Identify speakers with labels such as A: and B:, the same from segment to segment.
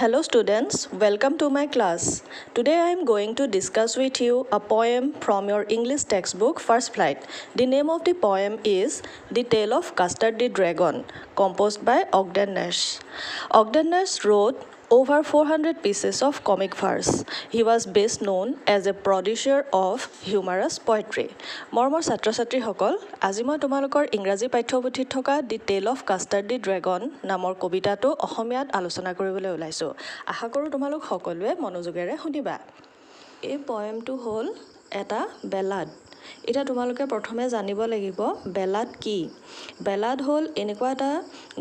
A: Hello students, welcome to my class. Today I am going to discuss with you a poem from your English textbook First Flight. The name of the poem is The Tale of Custard the Dragon, composed by Ogden Nash. Ogden Nash wrote over 400 pieces of comic verse. He was best known as a producer of humorous poetry. মৰমৰ ছাত্ৰ ছাত্ৰীসকল, আজি মই তোমালোকৰ ইংৰাজী পাঠ্যপুথিত থকা দি টেল অফ কাষ্টাৰ্ড দি ড্ৰেগন নামৰ কবিতাটো অসমীয়াত আলোচনা কৰিবলৈ ওলাইছোঁ। আশা কৰোঁ তোমালোক সকলোৱে মনোযোগেৰে শুনিবা। এই পয়েমটো হ'ল এটা বেলাড। এতিয়া তোমালোকে প্ৰথমে জানিব লাগিব বেলাড কি। বেলাড হ'ল এনেকুৱা এটা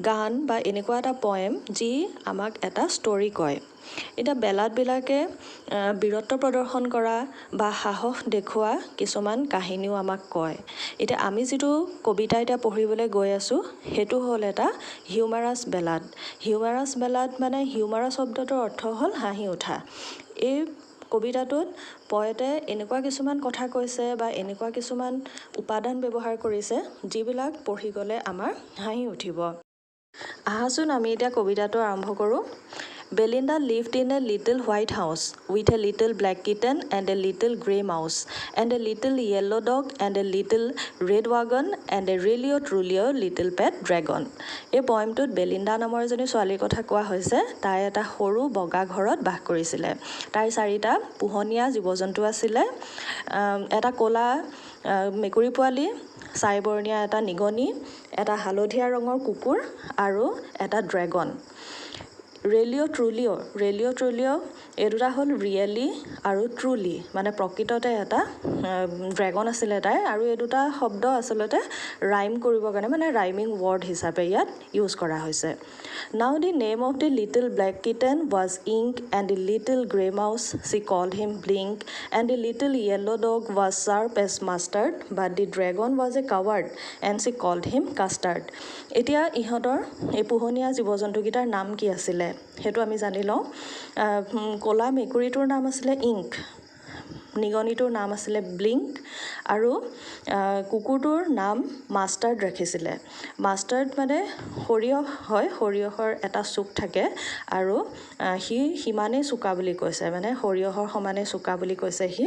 A: গান বা এনেকুৱা এটা পয়েম যি আমাক এটা ষ্টৰী কয়। এতিয়া বেলাডবিলাকে বীৰত্ব প্ৰদৰ্শন কৰা বা সাহস দেখুওৱা কিছুমান কাহিনীও আমাক কয়। এতিয়া আমি যিটো কবিতা এতিয়া পঢ়িবলৈ গৈ আছোঁ সেইটো হ'ল এটা হিউমাৰাছ বেলাড। হিউমাৰাছ বেলাড মানে হিউমাৰাছ শব্দটোৰ অৰ্থ হ'ল হাঁহি উঠা। এই কবিতাটোত পয়েটে এনেকুৱা কিছুমান কথা কৈছে বা এনেকুৱা কিছুমান উপাদান ব্যৱহাৰ কৰিছে যিবিলাক পঢ়ি গ'লে আমাৰ হাঁহি উঠিব। আহাচোন আমি এতিয়া কবিতাটো আৰম্ভ কৰোঁ। Belinda lived in a little white house with a little black kitten and a little grey mouse and a little yellow dog and a little red wagon and a really truly little pet dragon. এই পয়েমটোত Belinda নামৰ এজনী ছোৱালীৰ কথা কোৱা হৈছে। তাই এটা সৰু বগা ঘৰত বাস কৰিছিলে। তাইৰ 4টা পোহনীয়া জীৱ জন্তু আছিলে। এটা ক'লা মেকুৰী পোৱালি, চাইবৰণীয়া এটা নিগনি, এটা হালধীয়া ৰঙৰ কুকুৰ আৰু এটা ড্ৰেগন। ৰেলিঅ' ট্ৰুলিঅ' এই দুটা হ'ল ৰিয়েলি আৰু ট্ৰুলি, মানে প্ৰকৃততে এটা ড্ৰেগন আছিলে তাই। আৰু এই দুটা শব্দ আচলতে ৰাইম কৰিবৰ কাৰণে মানে ৰাইমিং ৱৰ্ড হিচাপে ইয়াত ইউজ কৰা হৈছে। Now the name of the little black kitten was Ink and the little grey mouse she called him Blink and the little yellow' dog was sharp as Mustard but the dragon was a coward and she called him Custard. এতিয়া ইহঁতৰ এই পোহনীয়া জীৱ জন্তুকেইটাৰ নাম কি আছিলে সেইটো আমি জানি লওঁ। ক'লা মেকুৰীটোৰ নাম আছিলে ইংক, নিগনিটোৰ নাম আছিলে ব্লিংক আৰু কুকুৰটোৰ নাম মাষ্টাৰ্ড ৰাখিছিলে। মাষ্টাৰ্ড মানে সৰিয়হ হয়, সৰিয়হৰ এটা চুক থাকে আৰু সি সিমানেই চোকা বুলি কৈছে, মানে সৰিয়হৰ সমানেই চোকা বুলি কৈছে সি।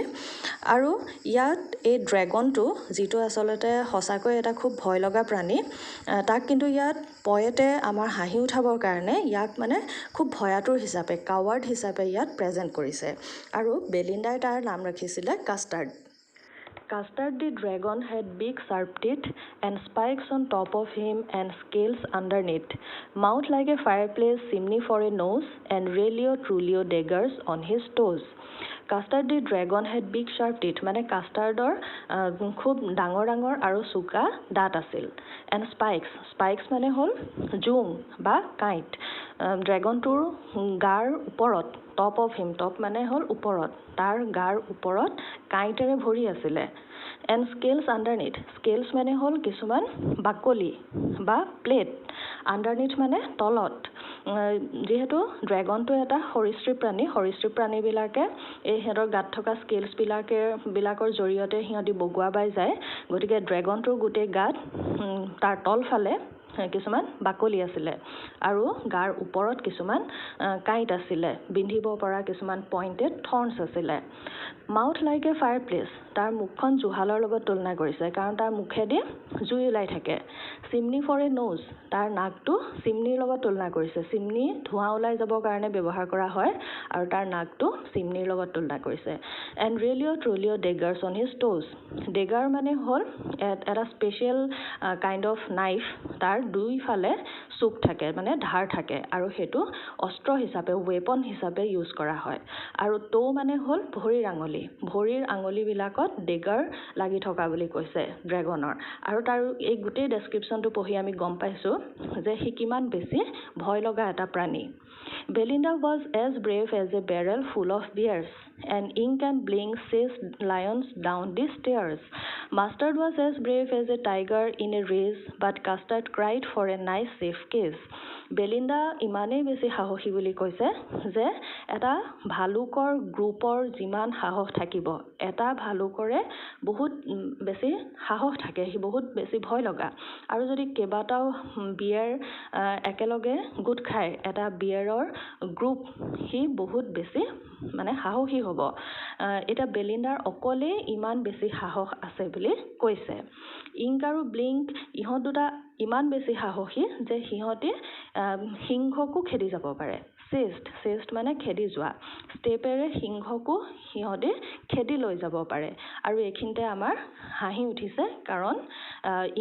A: আৰু ইয়াত এই ড্ৰেগনটো যিটো আচলতে সঁচাকৈ এটা খুব ভয় লগা প্ৰাণী, তাক কিন্তু ইয়াত পয়েটে আমাৰ হাঁহি উঠাবৰ কাৰণে ইয়াক মানে খুব ভয়াতুৰ হিচাপে, কাৱাৰ্ড হিচাপে ইয়াত প্ৰেজেণ্ট কৰিছে। আৰু বেলিণ্ডাই তাৰ নাম ৰাখিছিলে custard. Custard the dragon had big sharp teeth and spikes on top of him and scales underneath, mouth like a fireplace chimney for a nose, and really truly daggers on his toes. Custard the dragon head big sharp teeth, মানে কাষ্টাৰ্ডৰ খুব ডাঙৰ ডাঙৰ আৰু চোকা দাঁত আছিল। And spikes মানে হ'ল জোং বা কাঁইট। ড্ৰেগনটোৰ গাৰ ওপৰত, টপ অফ হিম, টপ মানে হ'ল ওপৰত, তাৰ গাৰ ওপৰত কাঁইটেৰে ভৰি আছিলে। এণ্ড স্কেলছ আণ্ডাৰনিথ, স্কেলছ মানে হ'ল কিছুমান বাকলি বা প্লেট, আণ্ডাৰনিথ মানে তলত। যিহেতু ড্ৰেগনটো এটা সৰীসৃপ প্ৰাণী, সৰীসৃপ প্ৰাণীবিলাকে এই সিহঁতৰ গাত থকা স্কেলছবিলাকৰ জৰিয়তে সিহঁতি বগোৱা বাই যায়। গতিকে ড্ৰেগনটোৰ গোটেই গাত তাৰ তলফালে কিছুমান বাকলি আছিলে আৰু গাৰ ওপৰত কিছুমান কাঁইট আছিলে, বিন্ধিব পৰা কিছুমান পইণ্টেড থৰ্নছ আছিলে। Mouth like a fire place, তাৰ মুখখন জুহালৰ লগত তুলনা কৰিছে কাৰণ তাৰ মুখেদি জুই ওলাই থাকে। চিমনি ফৰ এ নোজ, তাৰ নাকটো চিমনিৰ লগত তুলনা কৰিছে। চিমনি ধোঁৱা ওলাই যাবৰ কাৰণে ব্যৱহাৰ কৰা হয় আৰু তাৰ নাকটো চিমনিৰ লগত তুলনা কৰিছে। And realio' trulio' daggers on his toes, dagger মানে হ'ল এটা স্পেচিয়েল কাইণ্ড অফ নাইফ, তাৰ দুইফালে চুক থাকে, মানে ধাৰ থাকে আৰু সেইটো অস্ত্ৰ হিচাপে, ৱেপন হিচাপে ইউজ কৰা হয়। আৰু টো মানে হ'ল ভৰিৰ আঙুলি, ভৰিৰ আঙুলিবিলাকত ডেগাৰ লাগি থকা বুলি কৈছে ড্ৰেগনৰ। আৰু তাৰ এই গোটেই ডেছক্ৰিপশ্যনটো পঢ়ি আমি গম পাইছোঁ যে সি কিমান বেছি ভয় লগা এটা প্ৰাণী। Belinda was as brave as a barrel full of bears, and ink and blink chased lions down the stairs. Mustard was as brave as a tiger in a race, but Custard cried for a nice safe case. Belinda ইমানেই বেছি সাহসী বুলি কৈছে যে এটা ভালুকৰ গ্ৰুপৰ যিমান সাহস থাকিব, এটা ভালুকৰে বহুত বেছি সাহস থাকে, সি বহুত বেছি ভয় লগা। আৰু যদি কেইবাটাও বিয়েৰ একেলগে গোট খায় এটা বিয়েৰৰ গ্ৰুপ সি বহুত বেছি মানে সাহসী হ'ব এটা বেলিণ্ডাৰ অকলে ইমান বেছি সাহস আছে বুলি কৈছে ইংক আৰু ব্লিংক ইহঁত দুটা ইমান বেছি সাহসী যে সিহঁতে সিংহকো খেদি যাব পাৰে চেষ্ট মানে খেদি যোৱা ষ্টেপেৰে সিংহকো সিহঁতে খেদি লৈ যাব পাৰে আৰু এইখিনিতে আমাৰ হাঁহি উঠিছে কাৰণ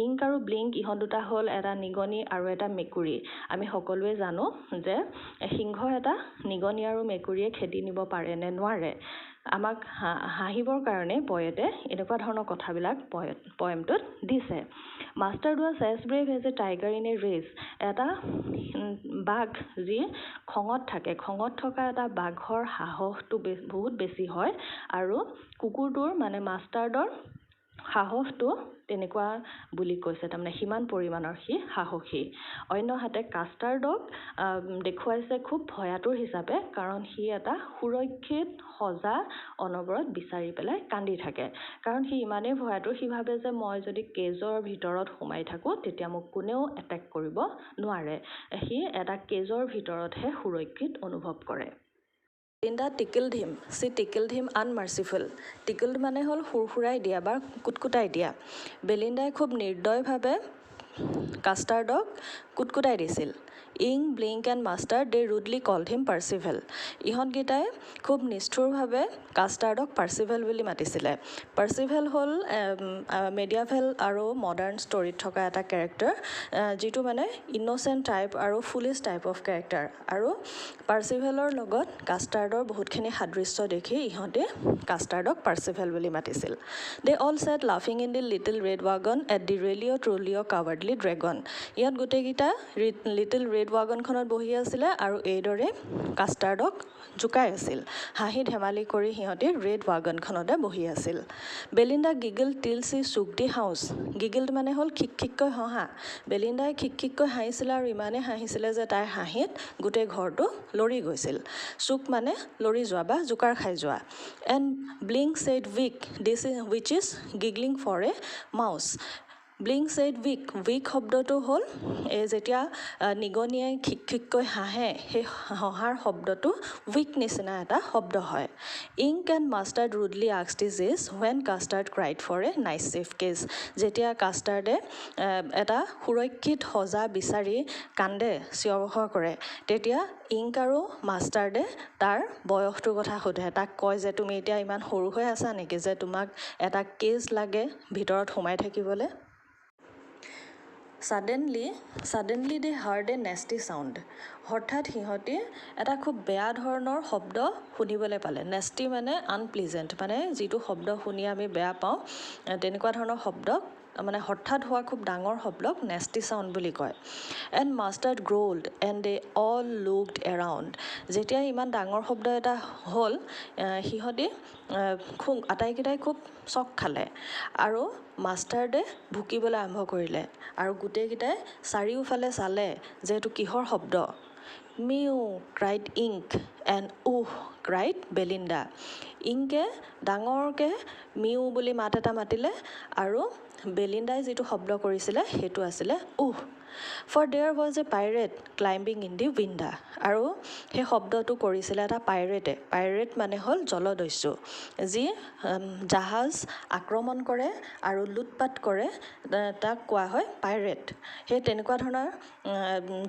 A: ইংক আৰু ব্লিংক ইহঁত দুটা হ'ল এটা নিগনি আৰু এটা মেকুৰী আমি সকলোৱে জানো যে সিংহ এটা নিগনি আৰু মেকুৰীয়ে খেদি নিব পাৰে নে নোৱাৰে আমাক হাঁহিবৰ কাৰণে পয়েটে এনেকুৱা ধৰণৰ কথাবিলাক পয়েমটোত দিছে Mustard was as brave as a tiger in a rage এটা বাঘ যি খঙত থাকে খঙত থকা এটা বাঘৰ সাহসটো বহুত বেছি হয় আৰু কুকুৰটোৰ মানে মাষ্টাৰ্ডৰ সাহসটো তেনেকুৱা বুলি কৈছে তাৰমানে সিমান পৰিমাণৰ সি সাহসী অন্যহাতে কাষ্টাৰ্ডক দেখুৱাইছে খুব ভয়াতুৰ হিচাপে কাৰণ সি এটা সুৰক্ষিত সজা অনবৰত বিচাৰি পেলাই কান্দি থাকে কাৰণ সি ইমানেই ভয়াতুৰ সি ভাবে যে মই যদি কেজৰ ভিতৰত সোমাই থাকোঁ তেতিয়া মোক কোনেও এটেক কৰিব নোৱাৰে সি এটা কেজৰ ভিতৰতহে সুৰক্ষিত অনুভৱ কৰে Belinda tickled him. She tickled him unmerciful. Tickled মানে হ'ল সুৰসুৰাই দিয়া বা কুটকুটাই দিয়া বেলিণ্ডাই খুব নিৰ্দয়ভাৱে কাষ্টাৰ্ডক কুটকুটাই দিছিল Ink Blink and Mustard they rudely called him Percival ইহঁতকেইটাই খুব নিষ্ঠুৰভাৱে কাষ্টাৰ্ডক পাৰ্চিভেল বুলি মাতিছিলে পাৰ্চিভেল হ'ল মেডিয়াভেল আৰু মডাৰ্ণ ষ্টৰীত থকা এটা কেৰেক্টাৰ যিটো মানে ইন'চেণ্ট টাইপ আৰু ফুলিছ টাইপ অফ কেৰেক্টাৰ আৰু পাৰ্চিভেলৰ লগত কাষ্টাৰ্ডৰ বহুতখিনি সাদৃশ্য দেখি ইহঁতে কাষ্টাৰ্ডক পাৰ্চিভেল বুলি মাতিছিল দে অল ছেট লাফিং in the little red wagon at the realio' trulio' cowardly dragon ইয়াত গোটেইকেইটা লিটিল ৰেড ৱাগনখনত বহি আছিলে আৰু এইদৰে কাষ্টাৰ্ডক জোকাই আছিল হাঁহি ধেমালি কৰি সিহঁতে ৰেড ৱাগনখনতে বহি আছিল বেলিণ্ডা গিগল টিল চি চুক দি হাউচ গিগল মানে হ'ল খিককৈ হহা বেলিণ্ডাই খিককৈ হাঁহিছিলে আৰু ইমানেই হাঁহিছিলে যে তাইৰ হাঁহিত গোটেই ঘৰটো লৰি গৈছিল চুক মানে লৰি যোৱা বা জোকাৰ খাই যোৱা and Blink said week is giggling for a mouse Blink said week শব্দটো হ'ল যেতিয়া নিগনিয়ে খিককৈ হাঁহে সেই হহাৰ শব্দটো উইক নিচিনা এটা শব্দ হয় Ink and Mustard rudely asked his age when Custard cried for a nice safe cage যেতিয়া কাষ্টাৰ্ডে এটা সুৰক্ষিত সজা বিচাৰি কান্দে চিঞৰ বাখৰ কৰে তেতিয়া ইংক আৰু মাষ্টাৰ্ডে তাৰ বয়সটোৰ কথা সোধে তাক কয় যে তুমি এতিয়া ইমান সৰু হৈ আছা নেকি যে তোমাক এটা কেজ লাগে ভিতৰত সোমাই থাকিবলৈ Suddenly they heard a nasty sound. হঠাৎ সিহঁতে এটা খুব বেয়া ধৰণৰ শব্দ শুনিবলৈ পালে নেষ্টি মানে আনপ্লিজেণ্ট মানে যিটো শব্দ শুনি আমি বেয়া পাওঁ তেনেকুৱা ধৰণৰ শব্দক মানে হঠাৎ হোৱা খুব ডাঙৰ শব্দক নেষ্টি চাউণ্ড বুলি কয় and Mustard growled and they all looked around যেতিয়া ইমান ডাঙৰ শব্দ এটা হ'ল সিহঁতে আটাইকেইটাই খুব চক খালে আৰু মাষ্টাৰ্ডে ভুকিবলৈ আৰম্ভ কৰিলে আৰু গোটেইকেইটাই চাৰিওফালে চালে যে এইটো কিহৰ শব্দ mu cried ink and cried Belinda ইংকে ডাঙৰকৈ মিউ বুলি মাত এটা মাতিলে আৰু বেলিণ্ডাই যিটো শব্দ কৰিছিলে সেইটো আছিলে for there was a pirate climbing in the winda আৰু সেই শব্দটো কৰিছিলে এটা পাইৰেট মানে হ'ল জলদস্যু যি জাহাজ আক্ৰমণ কৰে আৰু লুটপাট কৰে তাক কোৱা হয় পাইৰেট সেই তেনেকুৱা ধৰণৰ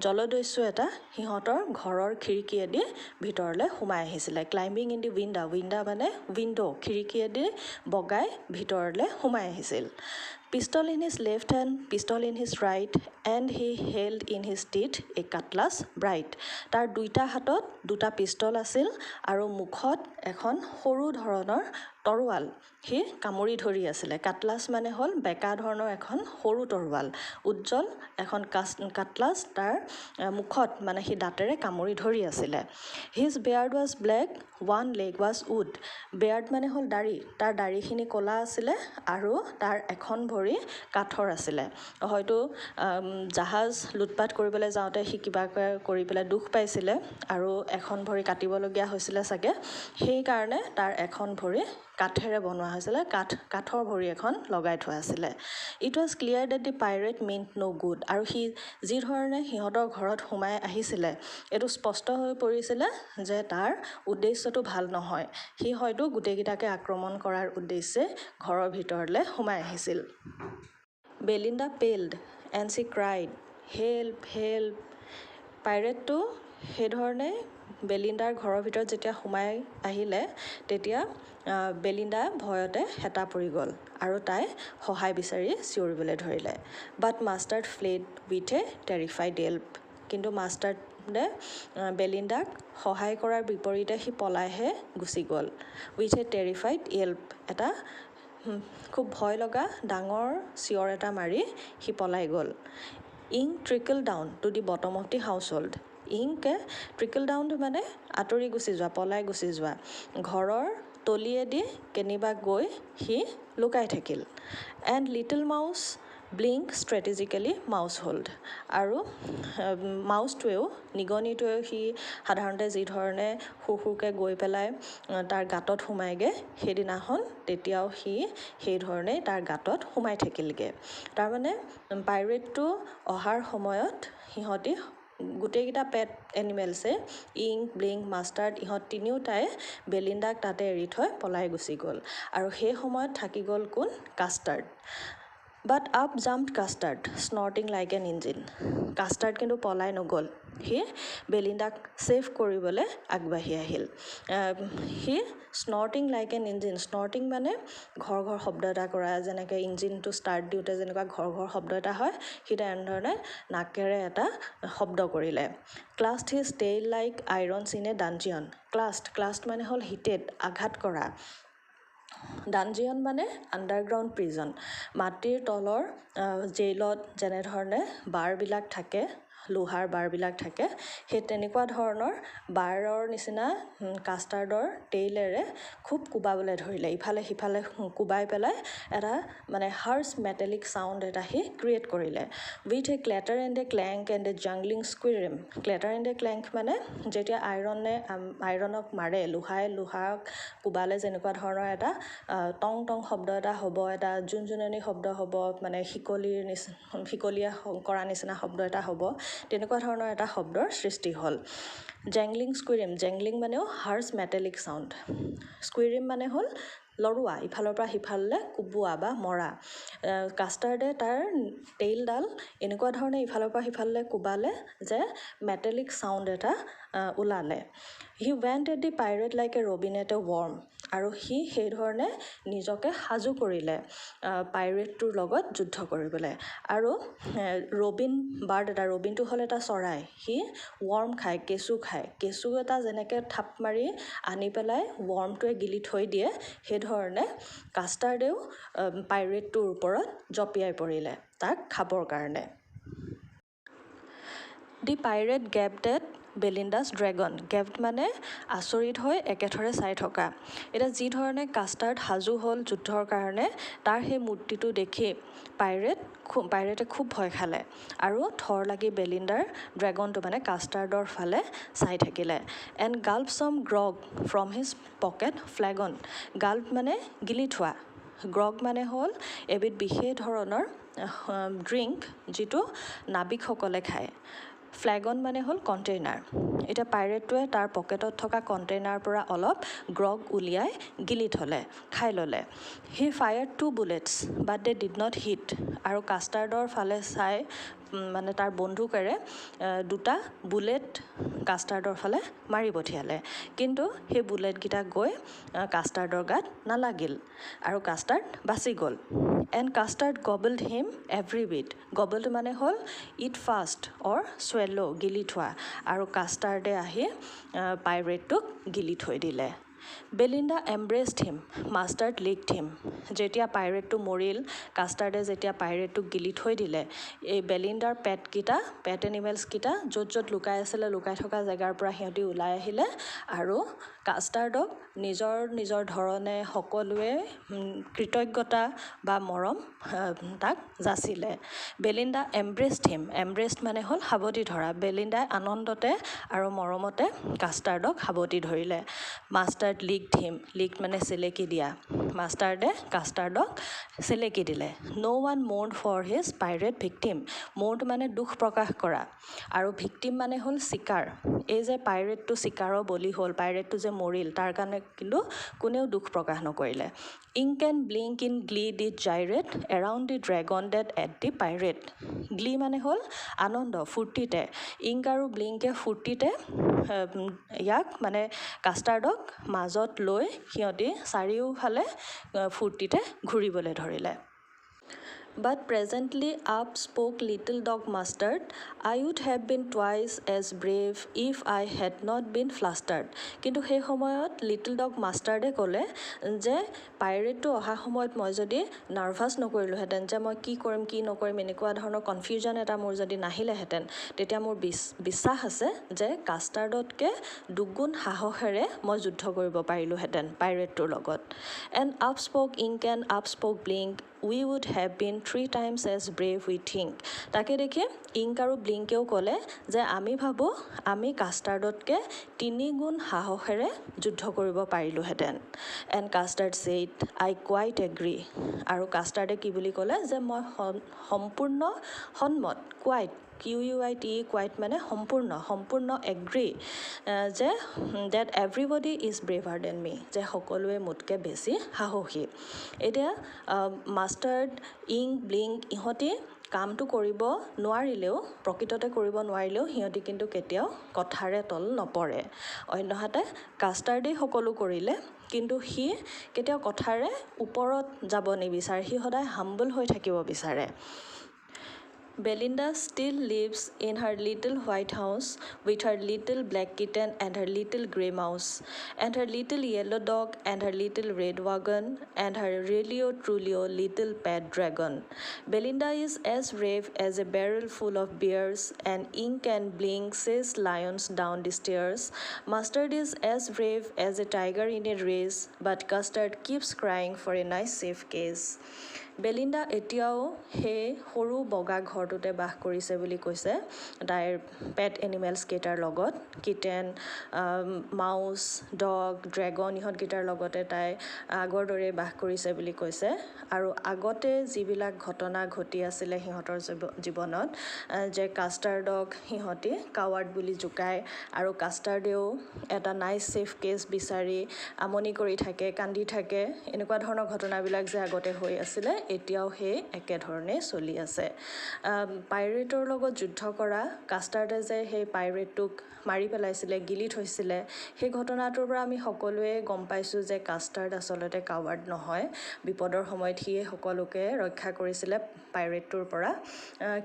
A: জলদস্যু এটা সিহঁতৰ ঘৰৰ খিৰিকীয়েদি ভিতৰলৈ সোমাই আহিছিলে ক্লাইম্বিং ইন দি উইণ্ডা মানে উইণ্ডো খিৰিকীয়েদি বগাই ভিতৰলৈ সোমাই আহিছিল Pistol in his left hand, pistol in his right, and he held in his teeth a cutlass bright. তাৰ দুইটা হাতত দুটা পিষ্টল আছিল আৰু মুখত এখন সৰু ধৰণৰ তৰোৱাল সি কামুৰি ধৰি আছিলে কাটলাছ মানে হ'ল বেকা ধৰণৰ এখন সৰু তৰোৱাল উজ্জ্বল এখন কাটলাছ তাৰ মুখত মানে সি দাঁতেৰে কামুৰি ধৰি আছিলে his beard was black one leg was wood beard মানে হ'ল দাড়ি তাৰ দাড়িখিনি ক'লা আছিলে আৰু তাৰ এখন ভৰি কাঠৰ আছিলে হয়তো জাহাজ লুটপাট কৰিবলৈ যাওঁতে সি কিবা কৰি পেলাই দুখ পাইছিলে আৰু এখন ভৰি কাটিবলগীয়া হৈছিলে চাগে সেইকাৰণে তাৰ এখন ভৰি কাঠেৰে বনোৱা হৈছিলে কাঠৰ ভৰি এখন লগাই থোৱা আছিলে it was clear that the pirate meant no' good আৰু সি যি ধৰণে সিহঁতৰ ঘৰত সোমাই আহিছিলে এইটো স্পষ্ট হৈ পৰিছিলে যে তাৰ উদ্দেশ্যটো ভাল নহয় সি হয়তো গোটেইকেইটাকে আক্ৰমণ কৰাৰ উদ্দেশ্যে ঘৰৰ ভিতৰলৈ সোমাই আহিছিল Belinda পেল্ড and C cried help help পাইৰেটটো সেইধৰণে বেলিণ্ডাৰ ঘৰৰ ভিতৰত যেতিয়া সোমাই আহিলে তেতিয়া বেলিণ্ডা ভয়তে হেতা পৰি গ'ল আৰু তাই সহায় বিচাৰি চিঞৰিবলৈ ধৰিলে বাট mustard fled with a টেৰিফাইড Yelp কিন্তু মাষ্টাৰ্ডে বেলিণ্ডাক সহায় কৰাৰ বিপৰীতে সি পলাইহে গুচি গ'ল উইথ এ টেৰিফাইড য়েল্প এটা খুব ভয় লগা ডাঙৰ চিঞৰ এটা মাৰি সি পলাই গ'ল Ink trickle down to the bottom of the household ইংকে ট্ৰিকল ডাউন মানে আঁতৰি গুচি যোৱা পলাই গুচি যোৱা ঘৰৰ তলিয়েদি কেনিবা গৈ সি লুকাই থাকিল and little mouse Blink strategically mouse hold আৰু মাউচটোৱেও নিগনিটোৱেও সি সাধাৰণতে যি ধৰণে সুৰকৈ গৈ পেলাই তাৰ গাঁতত সোমায়গৈ সেইদিনাখন তেতিয়াও সি সেইধৰণেই তাৰ গাঁতত সোমাই থাকিলগৈ তাৰমানে পাইৰেটটো অহাৰ সময়ত সিহঁতি গোটেইকেইটা পেট এনিমেলছে ইংক ব্লিংক মাষ্টাৰ্ড ইহঁত তিনিওটাই বেলিণ্ডাক তাতে এৰি থৈ পলাই গুচি গ'ল আৰু সেই সময়ত থাকি গ'ল কোন Custard but up jumped Custard snorting like an engine Custard কিন্তু পলাই নগ'ল সি বেলিণ্ডাক ছেভ কৰিবলৈ আগবাঢ়ি আহিল সি snorting like an engine snorting মানে ঘৰ ঘৰ শব্দ এটা কৰা যেনেকৈ ইঞ্জিনটো ষ্টাৰ্ট দিওঁতে যেনেকুৱা ঘৰ ঘৰ শব্দ এটা হয় সি তেনেধৰণে নাকেৰে এটা শব্দ কৰিলে clashed his tail like irons in a dungeon clashed মানে হ'ল হিটেড আঘাত কৰা ডানজিয়ন মানে আণ্ডাৰগ্ৰাউণ্ড প্ৰিজন মাটিৰ তলৰ জেইলত যেনেধৰণে বাৰবিলাক থাকে লোহাৰ বাৰবিলাক থাকে সেই তেনেকুৱা ধৰণৰ বাৰৰ নিচিনা কাষ্টাৰ্ডৰ টেইলেৰে খুব কোবাবলৈ ধৰিলে ইফালে সিফালে কোবাই পেলাই এটা মানে হাৰ্ছ মেটেলিক চাউণ্ড এটা সি ক্ৰিয়েট কৰিলে with a clatter and a clank and a jangling squirm clatter and a clank মানে যেতিয়া আইৰণক মাৰে লোহাক কোবালে যেনেকুৱা ধৰণৰ এটা টং টং শব্দ এটা হ'ব এটা জোনজোননি শব্দ হ'ব মানে শিকলীয়া কৰা নিচিনা শব্দ এটা হ'ব তেনেকুৱা ধৰণৰ এটা শব্দৰ সৃষ্টি হ'ল জেংলিং স্কুইৰিম জেংলিং মানেও হাৰ্ছ মেটেলিক চাউণ্ড স্কুইৰিম মানে হ'ল লৰোৱা ইফালৰ পৰা সিফাললৈ কোবোৱা বা মৰা কাষ্টাৰ্ডে তাৰ টেইলডাল এনেকুৱা ধৰণে ইফালৰ পৰা সিফাললৈ কোবালে যে মেটেলিক চাউণ্ড এটা ওলালে he went at the pirate like a robin at a worm আৰু সি সেইধৰণে নিজকে সাজু কৰিলে পাইৰেটটোৰ লগত যুদ্ধ কৰিবলৈ আৰু ৰবিন বাৰ্ড এটা ৰবিনটো হ'ল এটা চৰাই সি ৱৰ্ম খায় কেঁচু এটা যেনেকৈ থাপ মাৰি আনি পেলাই ৱৰ্মটোৱে গিলি থৈ দিয়ে সেইধৰণে কাষ্টাৰ্ডেও পাইৰেটটোৰ ওপৰত জঁপিয়াই পৰিলে তাক খাবৰ কাৰণে দি পাইৰেট গেভড এট বেলিণ্ডাছ ড্ৰেগন গেভড মানে আচৰিত হৈ একেথৰে চাই থকা এতিয়া যি ধৰণে কাষ্টাৰ্ড সাজু হ'ল যুদ্ধৰ কাৰণে তাৰ সেই মূৰ্তিটো দেখি পাইৰেটে খুব ভয় খালে আৰু থৰ লাগি বেলিণ্ডাৰ ড্ৰেগনটো মানে কাষ্টাৰ্ডৰ ফালে চাই থাকিলে এণ্ড গাল্প চাম গ্ৰগ ফ্ৰম হিজ পকেট ফ্লেগন গাল্প মানে গিলি থোৱা গ্ৰগ মানে হ'ল এবিধ বিশেষ ধৰণৰ ড্ৰিংক যিটো নাবিকসকলে খায় ফ্লেগন মানে হ'ল কণ্টেইনাৰ এতিয়া পাইৰেটটোৱে তাৰ পকেটত থকা কণ্টেইনাৰৰ পৰা অলপ গ্ৰগ উলিয়াই গিলি থ'লে খাই ল'লে he fired 2 bullets but they did not hit আৰু কাষ্টাৰ্ডৰ ফালে চাই মানে তাৰ বন্দুকেৰে 2টা বুলেট কাষ্টাৰ্ডৰ ফালে মাৰি পঠিয়ালে কিন্তু সেই বুলেটকেইটা গৈ কাষ্টাৰ্ডৰ গাত নালাগিল আৰু কাষ্টাৰ্ড বাচি গ'ল and Custard gobbled him every bit gobbled মানে হ'ল ইট ফাষ্ট অৰ চুৱেল' গিলি থোৱা আৰু কাষ্টাৰ্ডে আহি পাইৰেটটোক গিলি থৈ দিলে বেলিণ্ডা এম্ব্ৰেছড হিম মাষ্টাৰ্ড লিকড হিম যেতিয়া পাইৰেটটো মৰিল কাষ্টাৰ্ডে যেতিয়া পাইৰেটটোক গিলি থৈ দিলে এই বেলিণ্ডাৰ পেট এনিমেলছকেইটা য'ত লুকাই আছিলে লুকাই থকা জেগাৰ পৰা সিহঁতি ওলাই আহিলে আৰু কাষ্টাৰ্ডক নিজৰ ধৰণে সকলোৱে কৃতজ্ঞতা বা মৰম তাক যাচিলে বেলিণ্ডা এম্ব্ৰেছড হিম এম্ব্ৰেছড মানে হ'ল সাৱটি ধৰা বেলিণ্ডাই আনন্দতে আৰু মৰমতে কাষ্টাৰ্ডক সাৱটি ধৰিলে মাষ্টাৰ কাষ্টাৰ্ড লিকড হিম লিকড মানে চেলেকি দিয়া মাষ্টাৰ্ডে কাষ্টাৰ্ডক চেলেকি দিলে no one mourned for his pirate victim mourned মানে দুখ প্ৰকাশ কৰা আৰু ভিক্টিম মানে হ'ল চিকাৰ এই যে পাইৰেটটো চিকাৰৰ বলি হ'ল পাইৰেটটো যে মৰিল তাৰ কাৰণে কিন্তু কোনেও দুখ প্ৰকাশ নকৰিলে ink and blink in glee did gyrate around the dragon that at the pirate glee মানে হ'ল আনন্দ ফূৰ্তিতে ইংক আৰু ব্লিংকে ফূৰ্তিতে ইয়াক মানে কাষ্টাৰ্ডক মাজত লৈ সিহঁতি চাৰিওফালে ফূৰ্তিতে ঘূৰিবলৈ ধৰিলে But presently up spoke little dog Mustard, I would have been twice as brave if I had not been flustered. কিন্তু সেই সময়ত লিটল ডগ মাষ্টাৰ্ডে ক'লে যে পাইৰেটটো অহা সময়ত মই যদি নাৰ্ভাছ নকৰিলোহেঁতেন যে মই কি কৰিম কি নকৰিম এনেকুৱা ধৰণৰ কনফিউজন এটা মোৰ যদি নাহিলেহেঁতেন তেতিয়া মোৰ বিশ্বাস আছে যে কাষ্টাৰ্ডতকৈ দুগুণ সাহসেৰে মই যুদ্ধ কৰিব পাৰিলোহেঁতেন পাইৰেটটোৰ লগত and up spoke ink and up spoke blink we would have been 3 times as brave we think তাকে দেখি ইংক আৰু ব্লিংকেও ক'লে যে আমি ভাবোঁ আমি কাষ্টাৰ্ডতকৈ 3 গুণ সাহসেৰে যুদ্ধ কৰিব পাৰিলোহেঁতেন and custard said I quiet agri আৰু কাষ্টাৰ্ডে কি বুলি ক'লে যে মই সম্পূৰ্ণ সন্মত কোৱাইট QUIT কোৱাইট মানে সম্পূৰ্ণ এগ্ৰী যে that everybody is braver than me যে সকলোৱে মোতকৈ বেছি সাহসী এতিয়া মাষ্টাৰ্ড ইংক ব্লিংক ইহঁতি কামটো কৰিব নোৱাৰিলেও প্ৰকৃততে কৰিব নোৱাৰিলেও সিহঁতি কিন্তু কেতিয়াও কথাৰে তল নপৰে অন্যহাতে কাষ্টাৰ্ডেই সকলো কৰিলে কিন্তু সি কেতিয়াও কথাৰে ওপৰত যাব নিবিচাৰে সি সদায় হাম্বল হৈ থাকিব বিচাৰে Belinda still lives in her little white house with her little black kitten and her little grey mouse and her little yellow dog and her little red wagon and her really truly little pet dragon. Belinda is as brave as a barrel full of bears and ink and blink says lions down the stairs. Mustard is as brave as a tiger in a race but Custard keeps crying for a nice safe case. Belinda এতিয়াও সেই সৰু বগা ঘৰটোতে বাস কৰিছে বুলি কৈছে তাইৰ পেট animals কেইটাৰ লগত কিটেন মাউচ ডগ ড্ৰেগন ইহঁতকেইটাৰ লগতে তাই আগৰ দৰে বাস কৰিছে বুলি কৈছে আৰু আগতে যিবিলাক ঘটনা ঘটি আছিলে সিহঁতৰ জীৱনত যে কাষ্টাৰ্ডক সিহঁতি কাৱাৰ্ড বুলি জোকায় আৰু কাষ্টাৰ্ডেও এটা নাইচ ছেফ কেছ বিচাৰি আমনি কৰি থাকে কান্দি থাকে এনেকুৱা ধৰণৰ ঘটনাবিলাক যে আগতে হৈ আছিলে এতিয়াও সেই একেধৰণে চলি আছে পাইৰেটৰ লগত যুদ্ধ কৰা কাষ্টাৰ্ডে যে সেই পাইৰেটটোক মাৰি পেলাইছিলে গিলি থৈছিলে সেই ঘটনাটোৰ পৰা আমি সকলোৱে গম পাইছোঁ যে কাষ্টাৰ্ড আচলতে কাৱাৰ্ড নহয় বিপদৰ সময়ত সিয়ে সকলোকে ৰক্ষা কৰিছিলে পাইৰেটটোৰ পৰা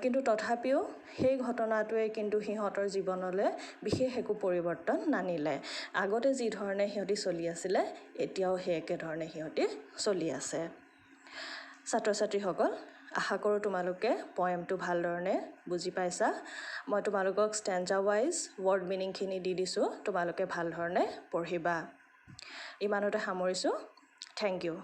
A: কিন্তু তথাপিও সেই ঘটনাটোৱে কিন্তু সিহঁতৰ জীৱনলৈ বিশেষ একো পৰিৱৰ্তন নানিলে আগতে যি ধৰণে সিহঁতি চলি আছিলে এতিয়াও সেই একেধৰণে সিহঁতি চলি আছে ছাত্ৰ ছাত্ৰীসকল আশা কৰোঁ তোমালোকে পয়েমটো ভালধৰণে বুজি পাইছা মই তোমালোকক ষ্টেঞ্জা ৱাইজ ৱৰ্ড মিনিংখিনি দি দিছোঁ তোমালোকে ভালধৰণে পঢ়িবা ইমানতে সামৰিছোঁ থেংক ইউ